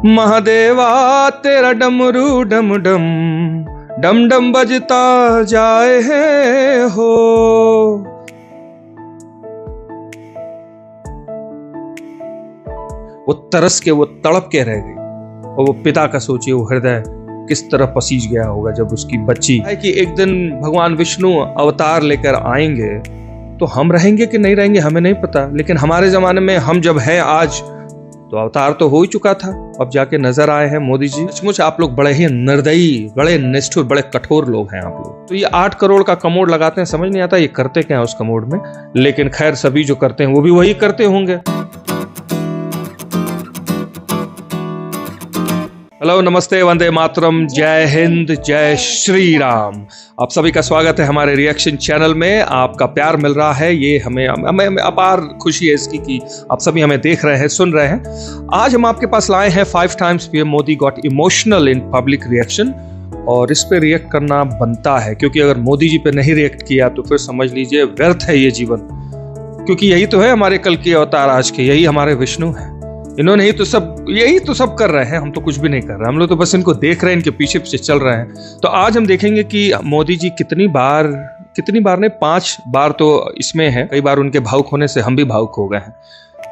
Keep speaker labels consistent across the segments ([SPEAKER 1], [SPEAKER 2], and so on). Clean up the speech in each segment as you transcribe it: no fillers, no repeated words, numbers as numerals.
[SPEAKER 1] महादेवा तेरा डमरू डम डम डम डम बजता जाए है हो। वो तरस के, वो तड़प के रह गई और वो पिता का सोचिए वो हृदय किस तरह पसीज गया होगा जब उसकी बच्ची है कि एक दिन भगवान विष्णु अवतार लेकर आएंगे तो हम रहेंगे कि नहीं रहेंगे हमें नहीं पता, लेकिन हमारे जमाने में हम जब हैं आज तो अवतार तो हो ही चुका था, अब जाके नजर आए हैं मोदी जी। सचमुच आप लोग बड़े ही निर्दयी, बड़े निष्ठुर, बड़े कठोर लोग हैं आप लोग। तो ये 8 करोड़ का कमोड लगाते हैं, समझ नहीं आता ये करते क्या है उस कमोड में, लेकिन खैर सभी जो करते हैं वो भी वही करते होंगे। हेलो, नमस्ते, वंदे मातरम, जय हिंद, जय श्री राम। आप सभी का स्वागत है हमारे रिएक्शन चैनल में। आपका प्यार मिल रहा है, ये हमें अपार खुशी है इसकी कि आप सभी हमें देख रहे हैं, सुन रहे हैं। आज हम आपके पास लाए हैं 5 times PM Modi got emotional in public reaction, और इस पे रिएक्ट करना बनता है क्योंकि अगर मोदी जी पे नहीं रिएक्ट किया तो फिर समझ लीजिए व्यर्थ है ये जीवन, क्योंकि यही तो है हमारे कल के अवतार आज के, यही हमारे विष्णु है। इन्होंने ही तो सब, यही तो सब कर रहे हैं, हम तो कुछ भी नहीं कर रहे, हम लोग तो बस इनको देख रहे हैं, इनके पीछे पीछे चल रहे हैं। तो आज हम देखेंगे कि मोदी जी कितनी बार ने 5 बार तो इसमें है, कई बार उनके भावुक होने से हम भी भावुक हो गए हैं।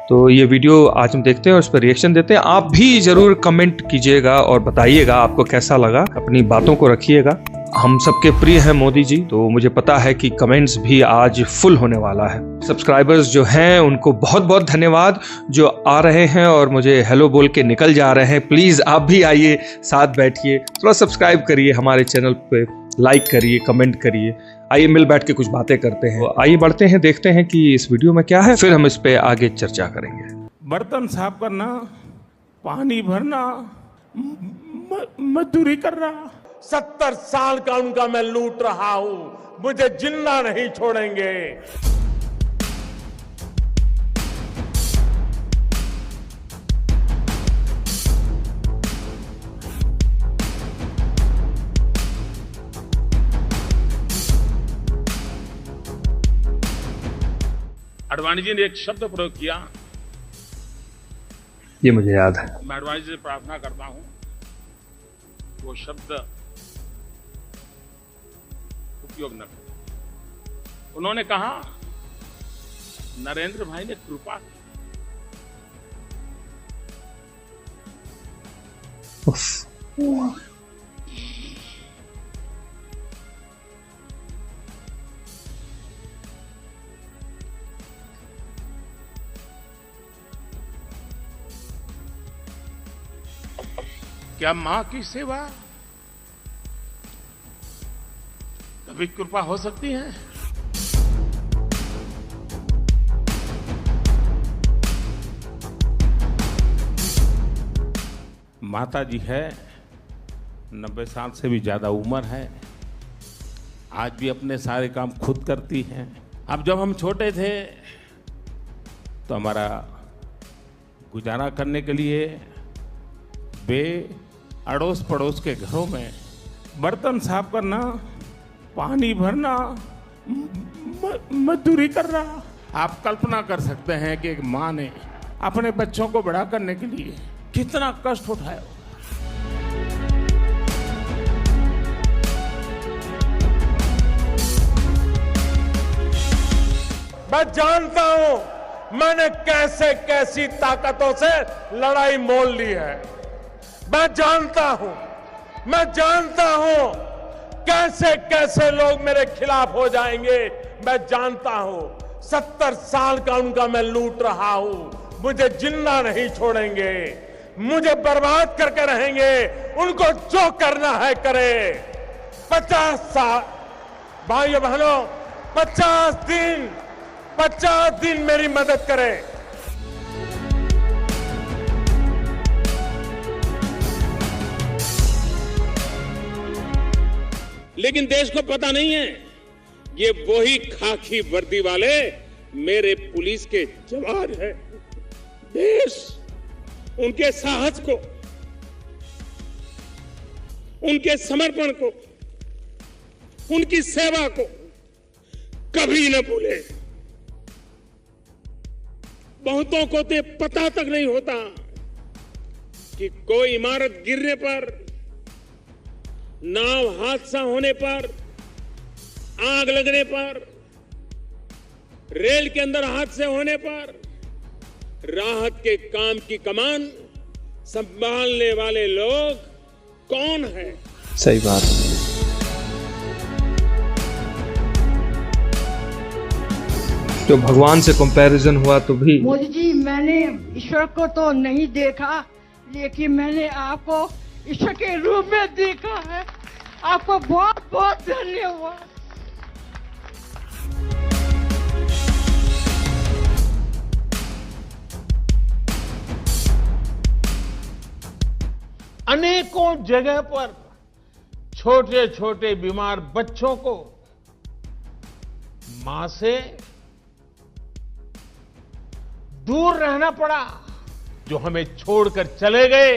[SPEAKER 1] तो ये वीडियो आज हम देखते हैं और उस पर रिएक्शन देते हैं। आप भी जरूर कमेंट कीजिएगा और बताइएगा आपको कैसा लगा, अपनी बातों को रखिएगा। हम सबके प्रिय हैं मोदी जी, तो मुझे पता है कि कमेंट्स भी आज फुल होने वाला है। सब्सक्राइबर्स जो हैं उनको बहुत बहुत धन्यवाद, जो आ रहे हैं और मुझे हेलो बोल के निकल जा रहे हैं। प्लीज आप भी आइए, साथ बैठिए, थोड़ा सब्सक्राइब करिए हमारे चैनल पे, लाइक करिए, कमेंट करिए। आइए मिल बैठ के कुछ बातें करते हैं। आइए बढ़ते हैं, देखते हैं कि इस वीडियो में क्या है, फिर हम इस पे आगे चर्चा करेंगे।
[SPEAKER 2] बर्तन साफ करना, पानी भरना, मजदूरी करना।
[SPEAKER 3] 70 साल का उनका मैं लूट रहा हूं, मुझे जिंदा नहीं छोड़ेंगे।
[SPEAKER 2] अडवाणी जी ने एक शब्द प्रयोग किया,
[SPEAKER 1] ये मुझे याद है।
[SPEAKER 2] मैं अडवाणी जी से प्रार्थना करता हूं वो शब्द उपयोग न करें। उन्होंने कहा नरेंद्र भाई ने कृपा की। क्या मां की सेवा कभी कृपा हो सकती है? माता जी है, 90 साल से भी ज्यादा उम्र है, आज भी अपने सारे काम खुद करती हैं। अब जब हम छोटे थे तो हमारा गुजारा करने के लिए वे अड़ोस पड़ोस के घरों में बर्तन साफ करना, पानी भरना, मजदूरी करना। आप कल्पना कर सकते हैं कि एक मां ने अपने बच्चों को बड़ा करने के लिए कितना कष्ट उठाया।
[SPEAKER 3] मैं जानता हूं मैंने कैसे कैसी ताकतों से लड़ाई मोल ली है। मैं जानता हूं कैसे कैसे लोग मेरे खिलाफ हो जाएंगे। मैं जानता हूं 70 साल का उनका मैं लूट रहा हूं, मुझे जिंदा नहीं छोड़ेंगे, मुझे बर्बाद करके रहेंगे। उनको जो करना है करे। 50 साल भाइयों बहनों, 50 दिन मेरी मदद करें।
[SPEAKER 4] लेकिन देश को पता नहीं है ये वही खाकी वर्दी वाले मेरे पुलिस के जवान हैं। देश उनके साहस को, उनके समर्पण को, उनकी सेवा को कभी न भूले। बहुतों को तो पता तक नहीं होता कि कोई इमारत गिरने पर, नाव हादसा होने पर, आग लगने पर, रेल के अंदर हादसे होने पर राहत के काम की कमान संभालने वाले लोग कौन है?
[SPEAKER 1] सही बात। तो भगवान से कंपैरिजन हुआ तो भी।
[SPEAKER 5] मोदी जी, मैंने ईश्वर को तो नहीं देखा, लेकिन मैंने आपको ईश्वर के रूप में देखा है। आपको बहुत बहुत धन्यवाद।
[SPEAKER 3] अनेकों जगह पर छोटे छोटे बीमार बच्चों को मां से दूर रहना पड़ा, जो हमें छोड़कर चले गए।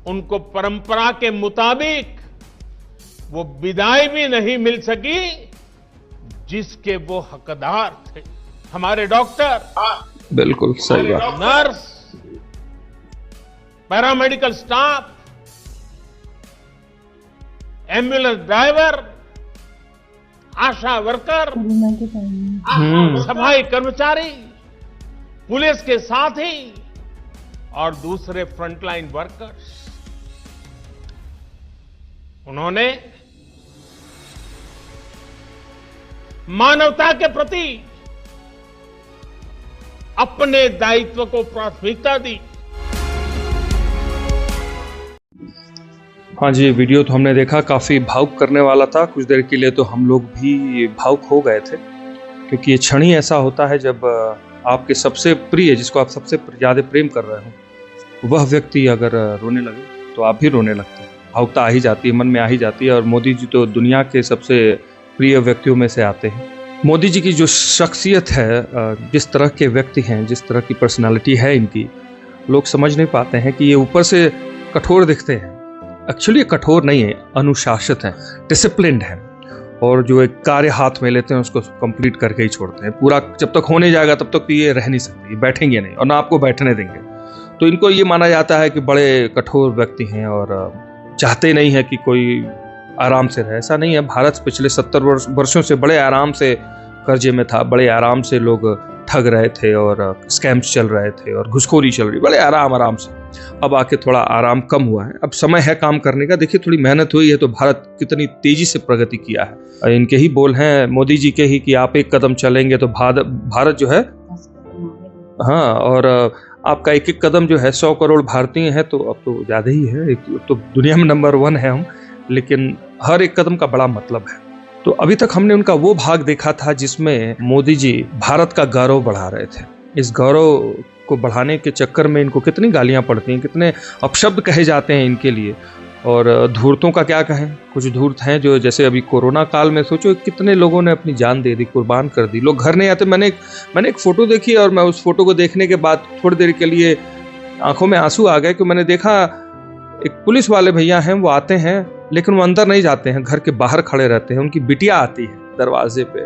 [SPEAKER 3] उनको परंपरा के मुताबिक वो विदाई भी नहीं मिल सकी जिसके वो हकदार थे। हमारे डॉक्टर,
[SPEAKER 1] बिल्कुल सही बात।
[SPEAKER 3] Nurse, paramedical staff, ambulance driver, ASHA worker, सफाई कर्मचारी, पुलिस के साथी और दूसरे फ्रंटलाइन वर्कर्स, उन्होंने मानवता के प्रति अपने दायित्व को प्राथमिकता दी।
[SPEAKER 1] हाँ जी, वीडियो तो हमने देखा, काफ़ी भावुक करने वाला था। कुछ देर के लिए तो हम लोग भी भावुक हो गए थे, क्योंकि ये क्षण ही ऐसा होता है जब आपके सबसे प्रिय, जिसको आप सबसे ज़्यादा प्रेम कर रहे हो, वह व्यक्ति अगर रोने लगे तो आप भी रोने लगते हैं। भावुकता आ ही जाती है, मन में आ ही जाती है। और मोदी जी तो दुनिया के सबसे प्रिय व्यक्तियों में से आते हैं। मोदी जी की जो शख्सियत है, जिस तरह के व्यक्ति हैं, जिस तरह की पर्सनालिटी है इनकी, लोग समझ नहीं पाते हैं कि ये ऊपर से कठोर दिखते हैं। एक्चुअली कठोर नहीं है, अनुशासित हैं, डिसिप्लिन्ड हैं, और जो एक कार्य हाथ में लेते हैं उसको कंप्लीट करके ही छोड़ते हैं। पूरा जब तक होने जाएगा तब तक तो ये रह नहीं सकते, बैठेंगे नहीं और ना आपको बैठने देंगे। तो इनको ये माना जाता है कि बड़े कठोर व्यक्ति हैं और चाहते नहीं है कि कोई आराम से रहे। ऐसा नहीं है। भारत पिछले 70 वर्षों से बड़े आराम से कर्जे में था, बड़े आराम से लोग ठग रहे थे और स्कैम्स चल रहे थे और घुसखोरी चल रही, बड़े आराम से। अब आके थोड़ा आराम कम हुआ है, अब समय है काम करने का। देखिए, थोड़ी मेहनत हुई है तो भारत कितनी तेजी से प्रगति किया है। इनके ही बोल हैं, मोदी जी के ही, कि आप एक कदम चलेंगे तो भारत जो है, हाँ, और आपका एक एक कदम जो है 100 करोड़ भारतीय हैं, तो अब तो ज़्यादा ही है। तो दुनिया में नंबर 1 है हम, लेकिन हर एक कदम का बड़ा मतलब है। तो अभी तक हमने उनका वो भाग देखा था जिसमें मोदी जी भारत का गौरव बढ़ा रहे थे। इस गौरव को बढ़ाने के चक्कर में इनको कितनी गालियां पड़ती हैं, कितने अपशब्द कहे जाते हैं इनके लिए। और धूर्तों का क्या कहें, कुछ धूर्त हैं जो, जैसे अभी कोरोना काल में सोचो कितने लोगों ने अपनी जान दे दी, कुर्बान कर दी। लोग घर नहीं आते। मैंने एक फ़ोटो देखी और मैं उस फोटो को देखने के बाद थोड़ी देर के लिए आंखों में आंसू आ गए कि मैंने देखा एक पुलिस वाले भैया हैं, वो आते हैं लेकिन वो अंदर नहीं जाते हैं, घर के बाहर खड़े रहते हैं। उनकी बिटिया आती है दरवाजे पे,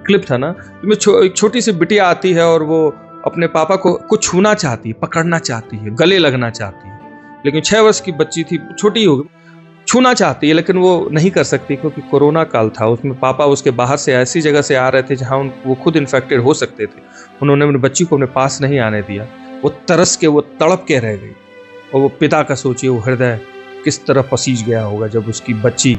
[SPEAKER 1] क्लिप था ना, एक छोटी सी बिटिया आती है और वो अपने पापा को छूना चाहती है, पकड़ना चाहती है, गले लगना चाहती है। लेकिन 6 वर्ष की बच्ची थी, छोटी हो गई, छूना चाहती है लेकिन वो नहीं कर सकती क्योंकि कोरोना काल था। उसमें पापा उसके बाहर से ऐसी जगह से आ रहे थे जहां वो खुद इन्फेक्टेड हो सकते थे। उन्होंने अपनी बच्ची को अपने पास नहीं आने दिया। वो तरस के, वो तड़प के रह गई। और वो पिता का सोचिए, वो हृदय किस तरह पसीज गया होगा जब उसकी बच्ची,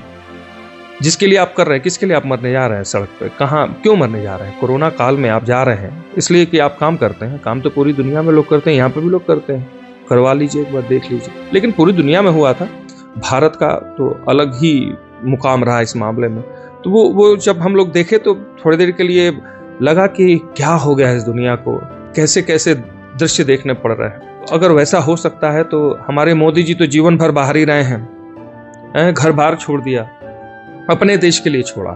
[SPEAKER 1] जिसके लिए आप कर रहे हैं, किसके लिए आप मरने जा रहे हैं सड़क पे, कहाँ, क्यों मरने जा रहे हैं? कोरोना काल में आप जा रहे हैं इसलिए कि आप काम करते हैं। काम तो पूरी दुनिया में लोग करते हैं, यहाँ पे भी लोग करते हैं। करवा लीजिए, एक बार देख लीजिए। लेकिन पूरी दुनिया में हुआ था, भारत का तो अलग ही मुकाम रहा इस मामले में। तो वो जब हम लोग देखे तो थोड़ी देर के लिए लगा कि क्या हो गया है इस दुनिया को, कैसे कैसे दृश्य देखने पड़ रहे हैं। अगर वैसा हो सकता है तो हमारे मोदी जी तो जीवन भर बाहर ही रहे हैं, घर बार छोड़ दिया, अपने देश के लिए छोड़ा,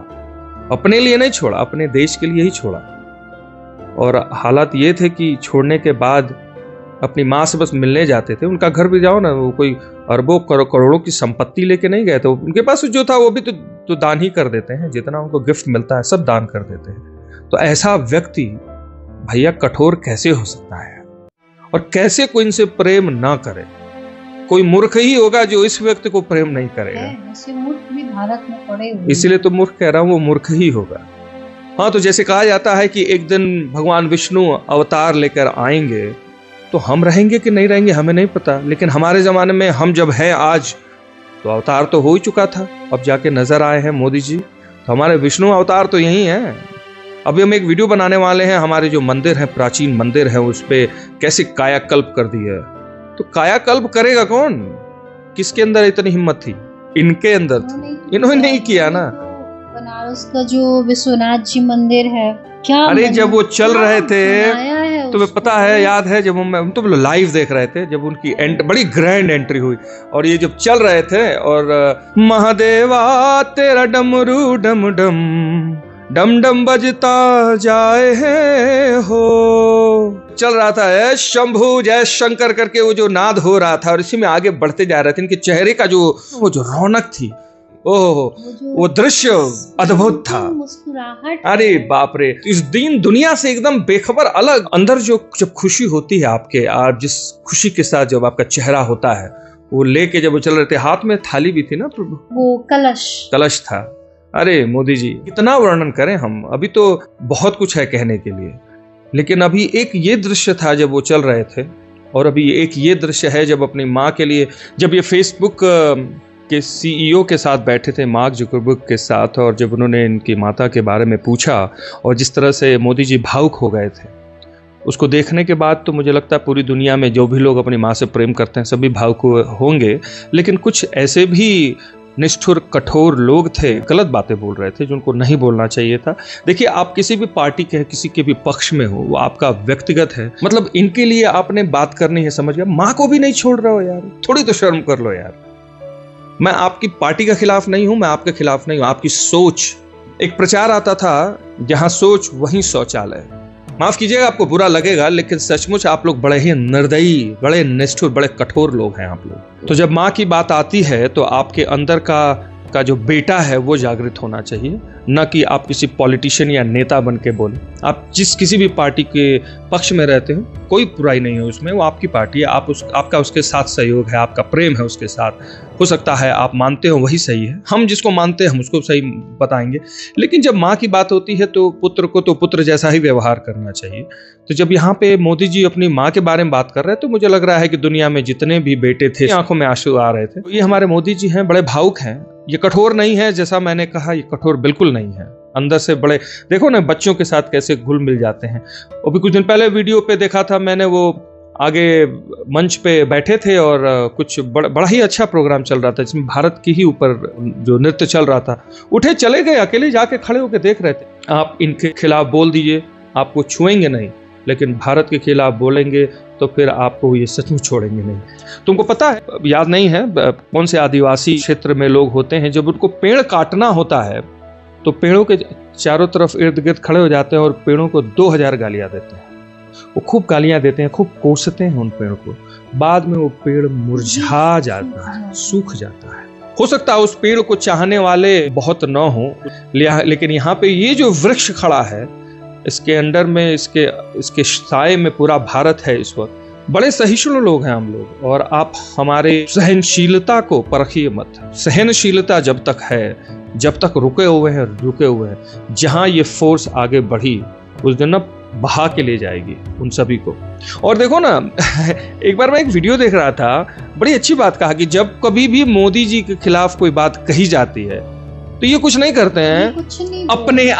[SPEAKER 1] अपने लिए नहीं छोड़ा, अपने देश के लिए ही छोड़ा। और हालात ये थे कि छोड़ने के बाद अपनी माँ से बस मिलने जाते थे। उनका घर भी जाओ ना, वो कोई अरबों करोड़ों की संपत्ति लेके नहीं गए थे। उनके पास जो था वो भी तो दान ही कर देते हैं, जितना उनको गिफ्ट मिलता है सब दान कर देते हैं। तो ऐसा व्यक्ति भैया कठोर कैसे हो सकता है? और कैसे कोई इनसे प्रेम ना करे। कोई मूर्ख ही होगा जो इस व्यक्ति को प्रेम नहीं करेगा।
[SPEAKER 6] ऐसे मूर्ख भी भारत में पड़े हुए
[SPEAKER 1] इसीलिए तो मूर्ख कह रहा हूं, वो मूर्ख ही होगा। हाँ, तो जैसे कहा जाता है कि एक दिन भगवान विष्णु अवतार लेकर आएंगे, तो हम रहेंगे कि नहीं रहेंगे हमें नहीं पता, लेकिन हमारे जमाने में हम जब हैं आज, तो अवतार तो हो ही चुका था, अब जाके नजर आए हैं मोदी जी। तो हमारे विष्णु अवतार तो यही हैं। अभी हम एक वीडियो बनाने वाले हैं, हमारे जो मंदिर हैं, प्राचीन मंदिर है, उस पे कैसे कायाकल्प कर दिया है। तो कायाकल्प करेगा कौन? किसके अंदर इतनी हिम्मत थी? इनके अंदर थी, इन्होंने नहीं किया ना।
[SPEAKER 6] बनारस का जो विश्वनाथ जी मंदिर है, क्या
[SPEAKER 1] अरे जब वो चल रहे थे, तुम्हें पता है, याद है जब हम तो लाइव देख रहे थे, जब उनकी बड़ी ग्रैंड एंट्री हुई, और ये जब चल रहे थे, और महादेवा तेरा डमरू डम डम डम डम बजता जाए है हो, चल रहा था है शंभु जय शंकर करके वो जो नाद हो रहा था, और इसी में आगे बढ़ते जा रहे थे। इनके चेहरे का जो रौनक थी, ओहो, वो दृश्य अद्भुत था।
[SPEAKER 6] मुस्कुराहट,
[SPEAKER 1] अरे बाप रे, इस दीन दुनिया से एकदम बेखबर अलग। अंदर जब खुशी होती है आपके, आप जिस खुशी के साथ जब आपका चेहरा होता है, वो लेके जब वो चल रहे थे, हाथ में थाली भी थी ना,
[SPEAKER 6] वो कलश
[SPEAKER 1] था। अरे मोदी जी, कितना वर्णन करें हम, अभी तो बहुत कुछ है कहने के लिए, लेकिन अभी एक ये दृश्य था जब वो चल रहे थे, और अभी एक ये दृश्य है जब अपनी माँ के लिए, जब ये फेसबुक के सीईओ के साथ बैठे थे, मार्क जुकरबर्ग के साथ, और जब उन्होंने इनकी माता के बारे में पूछा, और जिस तरह से मोदी जी भावुक हो गए थे, उसको देखने के बाद तो मुझे लगता है पूरी दुनिया में जो भी लोग अपनी माँ से प्रेम करते हैं सभी भावुक होंगे। लेकिन कुछ ऐसे भी निष्ठुर कठोर लोग थे, गलत बातें बोल रहे थे जो उनको नहीं बोलना चाहिए था। देखिए, आप किसी भी पार्टी के, किसी के भी पक्ष में हो, वो आपका व्यक्तिगत है, मतलब इनके लिए आपने बात करनी है, समझ गया? माँ को भी नहीं छोड़ रहे हो यार, थोड़ी तो शर्म कर लो यार। मैं आपकी पार्टी के खिलाफ नहीं हूं, मैं आपके खिलाफ नहीं हूं, आपकी सोच। एक प्रचार आता था, जहां सोच वहीं शौचालय। माफ कीजिएगा, आपको बुरा लगेगा, लेकिन सचमुच आप लोग बड़े ही निर्दयी, बड़े निष्ठुर, बड़े कठोर लोग हैं आप लोग। तो जब माँ की बात आती है, तो आपके अंदर का जो बेटा है वो जागृत होना चाहिए, न कि आप किसी पॉलिटिशियन या नेता बन के बोले। आप किसी भी पार्टी के पक्ष में रहते हो, कोई बुराई नहीं है उसमें, वो आपकी पार्टी है, आपका उसके साथ सहयोग है, आपका प्रेम है उसके साथ। हो सकता है आप मानते हो वही सही है, हम जिसको मानते हैं हम उसको सही बताएंगे, लेकिन जब माँ की बात होती है तो पुत्र को तो पुत्र जैसा ही व्यवहार करना चाहिए। तो जब यहाँ पे मोदी जी अपनी माँ के बारे में बात कर रहे हैं, तो मुझे लग रहा है कि दुनिया में जितने भी बेटे थे, आंखों में आंसू आ रहे थे। ये हमारे मोदी जी हैं, बड़े भावुक हैं। ये कठोर नहीं है, जैसा मैंने कहा, ये कठोर बिल्कुल नहीं है। अंदर से बड़े, देखो ना बच्चों के साथ कैसे घुल मिल जाते हैं। अभी कुछ दिन पहले वीडियो पे देखा था मैंने, वो आगे मंच पे बैठे थे और कुछ बड़ा ही अच्छा प्रोग्राम चल रहा था, जिसमें भारत की ही ऊपर जो नृत्य चल रहा था, उठे चले गए, अकेले जाके खड़े होकर देख रहे थे। आप इनके खिलाफ बोल दीजिए, आपको छुएंगे नहीं, लेकिन भारत के खिलाफ बोलेंगे तो फिर आपको ये सचमुच छोड़ेंगे नहीं। तुमको पता है, याद नहीं है कौन से आदिवासी क्षेत्र में लोग होते हैं, जब उनको पेड़ काटना होता है तो पेड़ों के चारों तरफ इर्द गिर्द खड़े हो जाते हैं और पेड़ों को 2000 गालियां देते हैं। वो खूब गालियां देते हैं, खूब कोसते हैं उन पेड़ को। बाद में वो पेड़ मुरझा जाता है, सूख जाता है। हो सकता है उस पेड़ को चाहने वाले बहुत न हो, लेकिन यहाँ पे ये जो वृक्ष खड़ा है, इसके अंडर में, इसके साए में पूरा भारत है इस वक्त। बड़े सहिष्णु लोग हैं हम लोग, और आप हमारे सहनशीलता को परखिए मत। सहनशीलता जब तक है, जब तक रुके हुए हैं, जहां ये फोर्स आगे बढ़ी, उस दिन ना बहा के ले जाएगी उन सभी को। और देखो ना, एक बार मैं एक वीडियो देख रहा था, बड़ी अच्छी बात कहा कि जब कभी भी मोदी जी के खिलाफ कोई बात कही जाती है तो ये कुछ नहीं करते हैं, अपने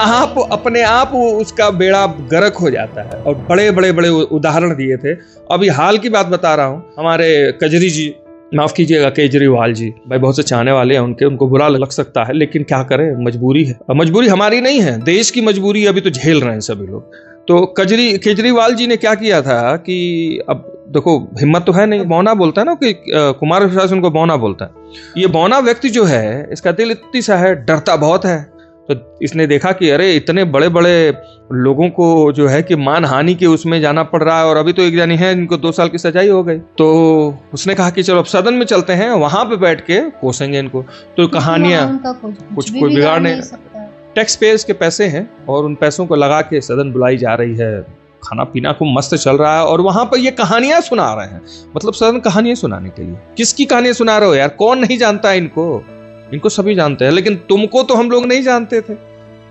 [SPEAKER 1] आप उसका बेड़ा गर्क हो जाता है। और बड़े उदाहरण दिए थे। अभी हाल की बात बता रहा हूँ, हमारे केजरीवाल जी, भाई बहुत से चाहने वाले हैं उनको बुरा लग सकता है, लेकिन क्या करें, मजबूरी है। मजबूरी हमारी नहीं है, देश की मजबूरी अभी तो झेल रहे हैं सभी लोग। तो केजरीवाल जी ने क्या किया था कि अब देखो, हिम्मत तो है नहीं, बौना बोलता है ना, कि कुमार प्रशासन को बौना बोलता है। ये बौना व्यक्ति जो है, इसका दिल इतनी सा है, डरता बहुत है। तो इसने देखा कि अरे इतने बड़े लोगों को जो है कि मानहानि के उसमें जाना पड़ रहा है, और अभी तो एक जानी है इनको 2 साल की सजाई हो गई। तो उसने कहा कि चलो अब सदन में चलते हैं, वहां पे बैठ के कोसेंगे इनको। तो कहानियां, कुछ कोई बिगाड़ नहीं, टैक्स पेयर्स के पैसे हैं और उन पैसों को लगा के सदन बुलाई जा रही है खाना पीना खूब मस्त चल रहा है और वहां पर ये कहानियां सुना रहे हैं, मतलब सदन कहानियां सुनाने के लिए। किसकी कहानियां सुना रहे हो यार? कौन नहीं जानता इनको सभी जानते हैं, लेकिन तुमको तो हम लोग नहीं जानते थे,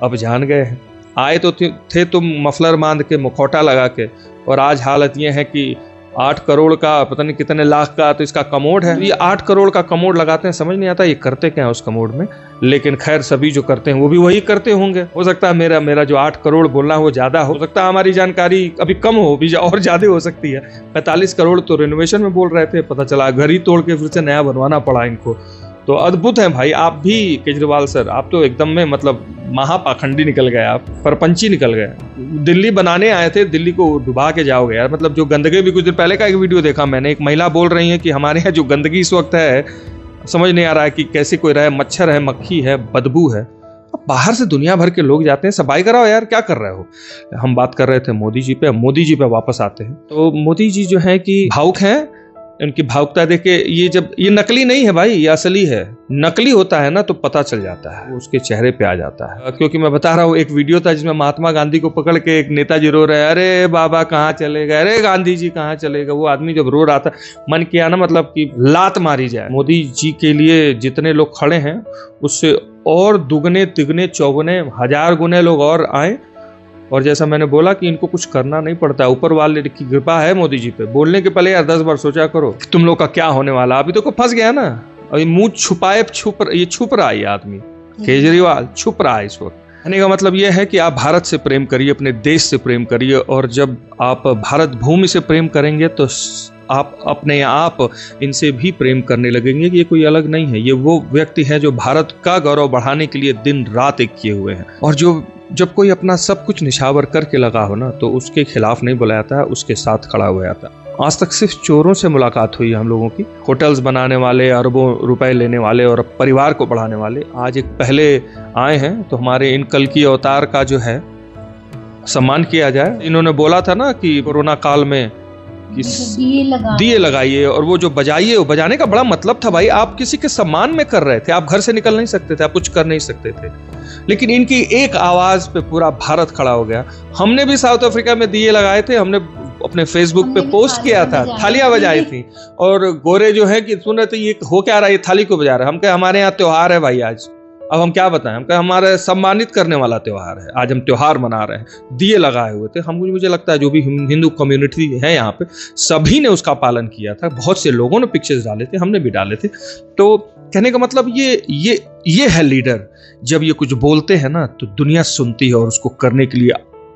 [SPEAKER 1] अब जान गए हैं। आए तो थे तुम मफलर बांध के, मुखौटा लगा के, और आज हालत ये है कि 8 करोड़ का पता नहीं कितने लाख का तो इसका कमोड है। ये 8 करोड़ का कमोड लगाते हैं, समझ नहीं आता ये करते क्या है उस कमोड में, लेकिन खैर सभी जो करते हैं वो भी वही करते होंगे। हो सकता है मेरा जो 8 करोड़ बोलना है वो ज्यादा हो सकता है, हमारी जानकारी अभी कम हो भी और ज्यादा हो सकती है। 45 करोड़ तो रेनोवेशन में बोल रहे थे, पता चला घर ही तोड़ के फिर से नया बनवाना पड़ा इनको। तो अद्भुत है भाई। आप भी केजरीवाल सर, आप तो एकदम में मतलब महापाखंडी निकल गए, आप परपंची निकल गए। दिल्ली बनाने आए थे, दिल्ली को डुबा के जाओगे यार। मतलब जो गंदगी, भी कुछ देर पहले का एक वीडियो देखा मैंने, एक महिला बोल रही है कि हमारे यहाँ जो गंदगी इस वक्त है, समझ नहीं आ रहा है कि कैसे कोई रहे, मच्छर है, मक्खी है, बदबू है। अब बाहर से दुनिया भर के लोग जाते हैं, सफाई कराओ यार, क्या कर रहे हो। हम बात कर रहे थे मोदी जी पे, मोदी जी पे वापस आते हैं। तो मोदी जी जो है कि भावुक हैं, उनकी भावुकता देखे, ये नकली नहीं है भाई, ये असली है। नकली होता है ना तो पता चल जाता है, उसके चेहरे पे आ जाता है। क्योंकि मैं बता रहा हूँ, एक वीडियो था जिसमें महात्मा गांधी को पकड़ के एक नेताजी रो रहे हैं, अरे बाबा कहाँ चले गए, अरे गांधी जी कहाँ चले गए। वो आदमी जब रो रहा था, मन किया ना मतलब कि लात मारी जाए। मोदी जी के लिए जितने लोग खड़े हैं उससे और दुगने तिगने चौगुने 1000 गुने लोग और आए। और जैसा मैंने बोला कि इनको कुछ करना नहीं पड़ता, ऊपर वाले की कृपा है मोदी जी पे। बोलने के पहले यार 10 बार सोचा करो तुम लोग का क्या होने वाला। अभी तो फंस गया ना, अभी मुंह छुपाए छुप रहा है ये आदमी, केजरीवाल छुप रहा है इस वक्त। कहने का मतलब यह है कि आप भारत से प्रेम करिए, अपने देश से प्रेम करिए, और जब आप भारत भूमि से प्रेम करेंगे तो आप अपने आप इनसे भी प्रेम करने लगेंगे कि ये कोई अलग नहीं है, ये वो व्यक्ति है जो भारत का गौरव बढ़ाने के लिए दिन रात एक किए हुए हैं। और जब कोई अपना सब कुछ निछावर करके लगा हो ना, तो उसके खिलाफ नहीं बुलाया था, उसके साथ खड़ा हुआ था। आज तक सिर्फ चोरों से मुलाकात हुई है हम लोगों की, होटल्स बनाने वाले, अरबों रुपए लेने वाले और परिवार को बढ़ाने वाले। आज एक पहले आए हैं तो हमारे इन कल की अवतार का जो है सम्मान किया जाए। इन्होंने बोला था ना कि कोरोना काल में दिए लगाइए और वो जो बजाइए, वो बजाने का बड़ा मतलब था भाई। आप किसी के सम्मान में कर रहे थे, आप घर से निकल नहीं सकते थे, आप कुछ कर नहीं सकते थे, लेकिन इनकी एक आवाज पे पूरा भारत खड़ा हो गया। हमने भी साउथ अफ्रीका में दिए लगाए थे, हमने अपने फेसबुक पे पोस्ट किया था, थालियां बजाई थी। और गोरे जो है कि सुन रहे थे ये हो क्या रहा है, ये थाली को बजा रहे हैं। हम कहे हमारे यहाँ त्योहार है भाई आज, अब हम क्या बताएं। हम कहे हमारे सम्मानित करने वाला त्योहार है, आज हम त्योहार मना रहे हैं। दिए लगाए हुए थे। मुझे लगता है जो भी हिंदू कम्युनिटी है यहाँ पे, सभी ने उसका पालन किया था। बहुत से लोगों ने पिक्चर्स डाले थे, हमने भी डाले थे। तो कहने का मतलब ये है लीडर। जब ये कुछ बोलते हैं ना तो दुनिया सुनती है और उसको करने के लिए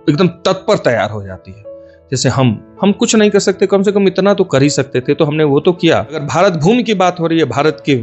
[SPEAKER 1] एकदम तत्पर तैयार हो जाती है। जैसे हम कुछ नहीं कर सकते, कम से कम इतना तो कर ही सकते थे, तो हमने वो तो किया। अगर भारत भूमि की बात हो रही है, भारत के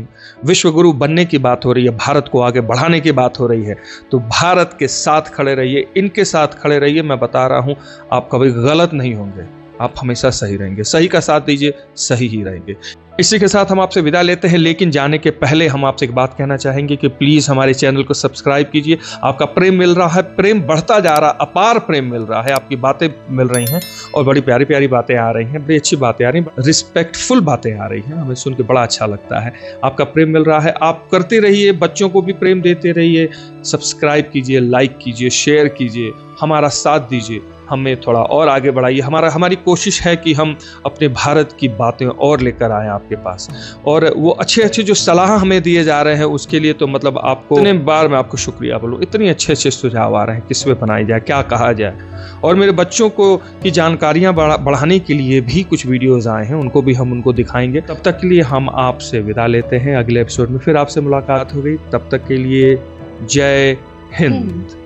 [SPEAKER 1] विश्व गुरु बनने की बात हो रही है, भारत को आगे बढ़ाने की बात हो रही है, तो भारत के साथ खड़े रहिए, इनके साथ खड़े रहिए। मैं बता रहा हूं, आप कभी गलत नहीं होंगे, आप हमेशा सही रहेंगे। सही का साथ दीजिए, सही ही रहेंगे। इसी के साथ हम आपसे विदा लेते हैं, लेकिन जाने के पहले हम आपसे एक बात कहना चाहेंगे कि प्लीज हमारे चैनल को सब्सक्राइब कीजिए। आपका प्रेम मिल रहा है, प्रेम बढ़ता जा रहा, अपार प्रेम मिल रहा है, आपकी बातें मिल रही हैं और बड़ी प्यारी प्यारी बातें आ रही हैं, बड़ी अच्छी बातें आ रही हैं, रिस्पेक्टफुल बातें आ रही हैं। हमें सुन के बड़ा अच्छा लगता है। आपका प्रेम मिल रहा है, आप करते रहिए, बच्चों को भी प्रेम देते रहिए। सब्सक्राइब कीजिए, लाइक कीजिए, शेयर कीजिए, हमारा साथ दीजिए, हमें थोड़ा और आगे बढ़ाइए। हमारी कोशिश है कि हम अपने भारत की बातें और लेकर आए आपके पास, और वो अच्छे अच्छे जो सलाह हमें दिए जा रहे हैं उसके लिए तो मतलब आपको इतने बार मैं आपको शुक्रिया बोलूँ। इतने अच्छे अच्छे सुझाव आ रहे हैं, किस पे बनाई जाए, क्या कहा जाए। और मेरे बच्चों को की जानकारियाँ बढ़ाने के लिए भी कुछ वीडियोज़ आए हैं, उनको भी हम उनको दिखाएंगे। तब तक के लिए हम आपसे विदा लेते हैं, अगले एपिसोड में फिर आपसे मुलाकात होगी। तब तक के लिए जय हिंद।